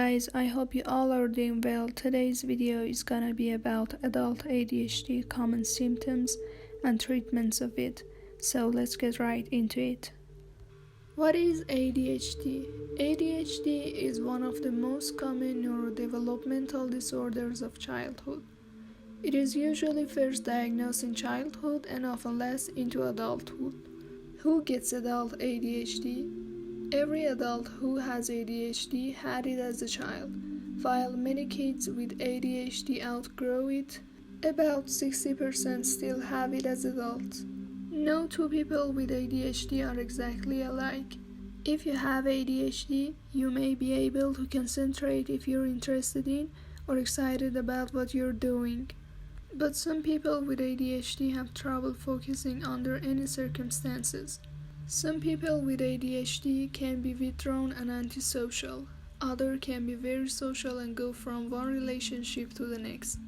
guys, I hope you all are doing well. Today's video is gonna be about adult ADHD, common symptoms and treatments of it. So let's get right into it. What is ADHD? ADHD is one of the most common neurodevelopmental disorders of childhood. It is usually first diagnosed in childhood and often lasts into adulthood. Who gets adult ADHD? Every adult who has ADHD had it as a child. While many kids with ADHD outgrow it, about 60% still have it as adults. No two people with ADHD are exactly alike. If you have ADHD, you may be able to concentrate if you're interested in or excited about what you're doing. But some people with ADHD have trouble focusing under any circumstances. Some people with ADHD can be withdrawn and antisocial. Others can be very social and go from one relationship to the next.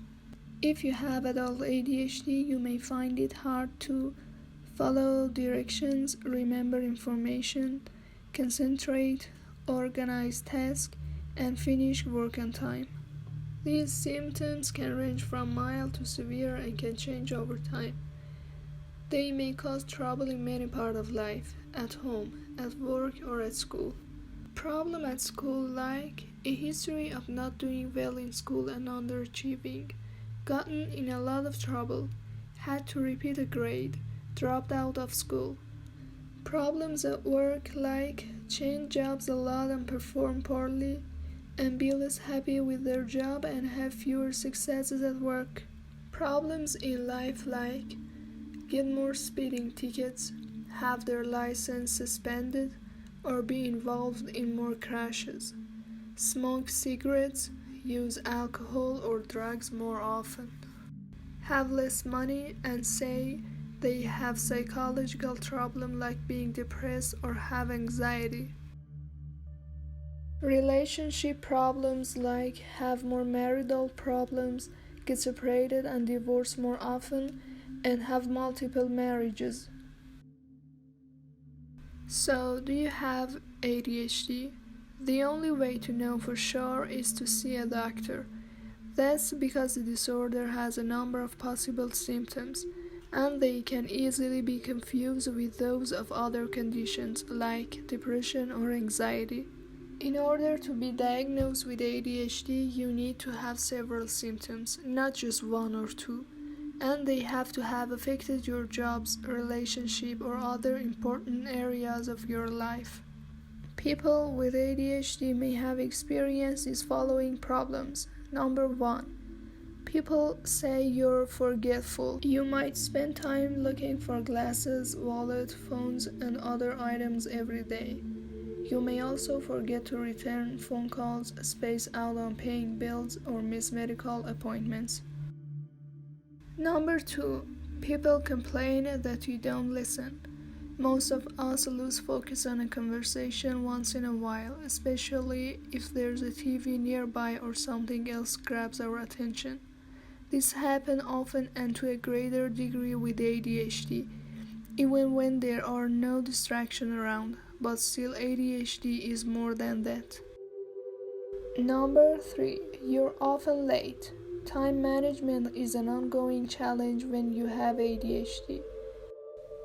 If you have adult ADHD, you may find it hard to follow directions, remember information, concentrate, organize tasks, and finish work on time. These symptoms can range from mild to severe and can change over time. They may cause trouble in many parts of life, at home, at work, or at school. Problem at school like a history of not doing well in school and underachieving, gotten in a lot of trouble, had to repeat a grade, dropped out of school. Problems at work like change jobs a lot and perform poorly, and be less happy with their job and have fewer successes at work. Problems in life like get more speeding tickets, have their license suspended, or be involved in more crashes, smoke cigarettes, use alcohol or drugs more often, have less money, and say they have psychological problems like being depressed or have anxiety. Relationship problems like have more marital problems, get separated and divorced more often, and have multiple marriages. So, do you have ADHD? The only way to know for sure is to see a doctor. That's because the disorder has a number of possible symptoms, and they can easily be confused with those of other conditions like depression or anxiety. In order to be diagnosed with ADHD, you need to have several symptoms, not just one or two, and they have to have affected your jobs, relationship, or other important areas of your life. People with ADHD may have experienced these following problems. Number 1. People say you're forgetful. You might spend time looking for glasses, wallet, phones, and other items every day. You may also forget to return phone calls, space out on paying bills, or miss medical appointments. Number 2. People complain that you don't listen. Most of us lose focus on a conversation once in a while, especially if there's a TV nearby or something else grabs our attention. This happens often and to a greater degree with ADHD, even when there are no distractions around, but still ADHD is more than that. Number 3. You're often late. Time management is an ongoing challenge when you have ADHD.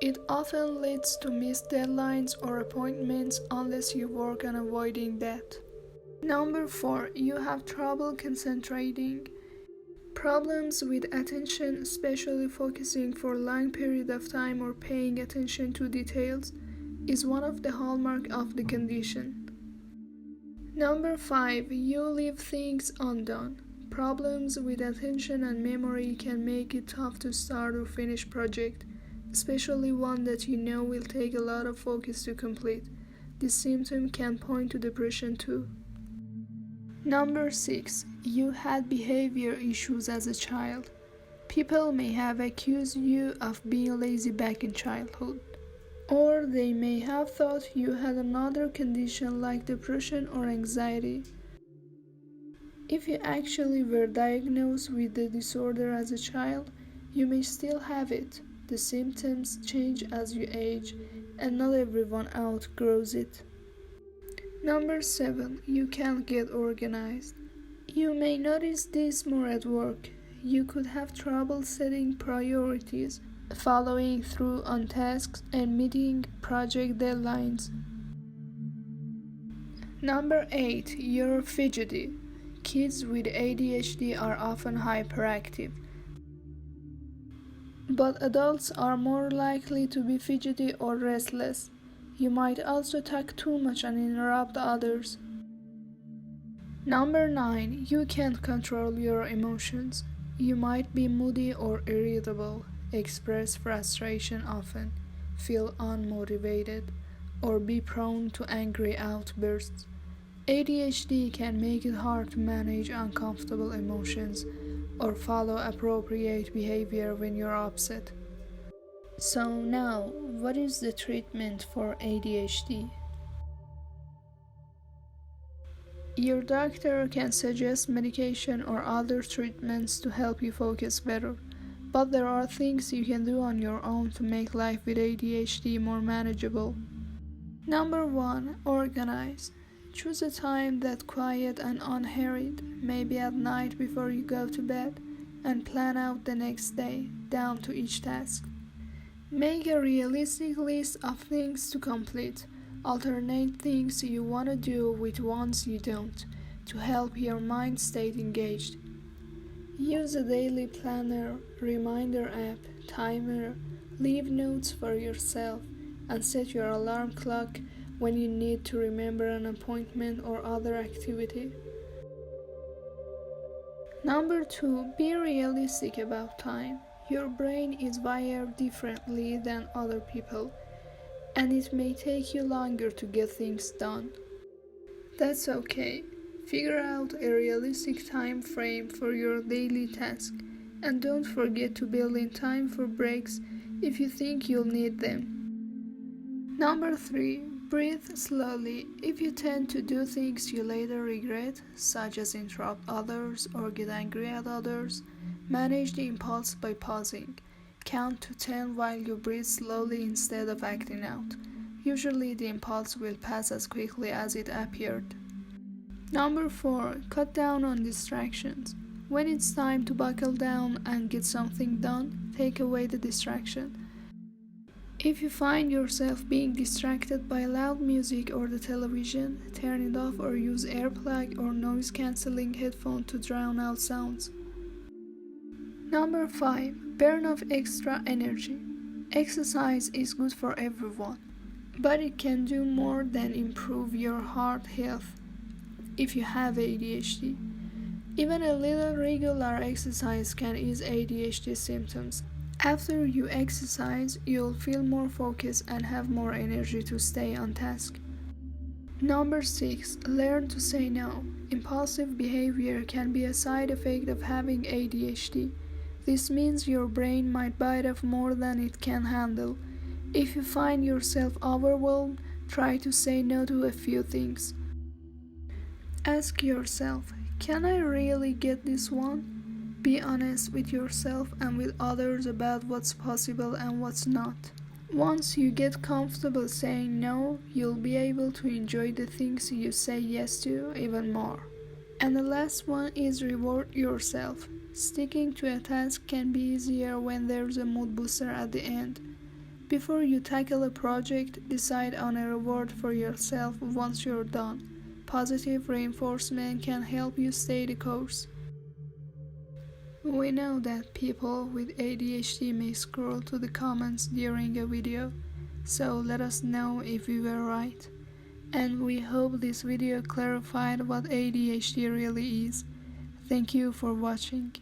It often leads to missed deadlines or appointments unless you work on avoiding that. Number 4. You have trouble concentrating. Problems with attention, especially focusing for a long period of time or paying attention to details, is one of the hallmarks of the condition. Number 5. You leave things undone. Problems with attention and memory can make it tough to start or finish project, especially one that you know will take a lot of focus to complete. This symptom can point to depression too. Number 6. You had behavior issues as a child. People may have accused you of being lazy back in childhood, or they may have thought you had another condition like depression or anxiety. If you actually were diagnosed with the disorder as a child, you may still have it. The symptoms change as you age, and not everyone outgrows it. Number 7. You can't get organized. You may notice this more at work. You could have trouble setting priorities, following through on tasks, and meeting project deadlines. Number 8. You're fidgety. Kids with ADHD are often hyperactive, but adults are more likely to be fidgety or restless. You might also talk too much and interrupt others. Number 9. You can't control your emotions. You might be moody or irritable, express frustration often, feel unmotivated, or be prone to angry outbursts. ADHD can make it hard to manage uncomfortable emotions or follow appropriate behavior when you're upset. So now, what is the treatment for ADHD? Your doctor can suggest medication or other treatments to help you focus better, but there are things you can do on your own to make life with ADHD more manageable. Number 1. Organize. Choose a time that's quiet and unhurried, maybe at night before you go to bed, and plan out the next day, down to each task. Make a realistic list of things to complete. Alternate things you want to do with ones you don't, to help your mind stay engaged. Use a daily planner, reminder app, timer, leave notes for yourself, and set your alarm clock when you need to remember an appointment or other activity. Number 2. Be realistic about time. Your brain is wired differently than other people, and it may take you longer to get things done. That's okay. Figure out a realistic time frame for your daily task, and don't forget to build in time for breaks if you think you'll need them. Number 3. Breathe slowly. If you tend to do things you later regret, such as interrupt others or get angry at others, manage the impulse by pausing. Count to 10 while you breathe slowly instead of acting out. Usually the impulse will pass as quickly as it appeared. Number 4. Cut down on distractions. When it's time to buckle down and get something done, take away the distraction. If you find yourself being distracted by loud music or the television, turn it off or use earplug or noise-canceling headphone to drown out sounds. Number 5. Burn off extra energy. Exercise is good for everyone, but it can do more than improve your heart health if you have ADHD. Even a little regular exercise can ease ADHD symptoms. After you exercise, you'll feel more focused and have more energy to stay on task. Number 6. Learn to say no. Impulsive behavior can be a side effect of having ADHD. This means your brain might bite off more than it can handle. If you find yourself overwhelmed, try to say no to a few things. Ask yourself, can I really get this one? Be honest with yourself and with others about what's possible and what's not. Once you get comfortable saying no, you'll be able to enjoy the things you say yes to even more. And the last one is reward yourself. Sticking to a task can be easier when there's a mood booster at the end. Before you tackle a project, decide on a reward for yourself once you're done. Positive reinforcement can help you stay the course. We know that people with ADHD may scroll to the comments during a video, so let us know if we were right. And we hope this video clarified what ADHD really is. Thank you for watching.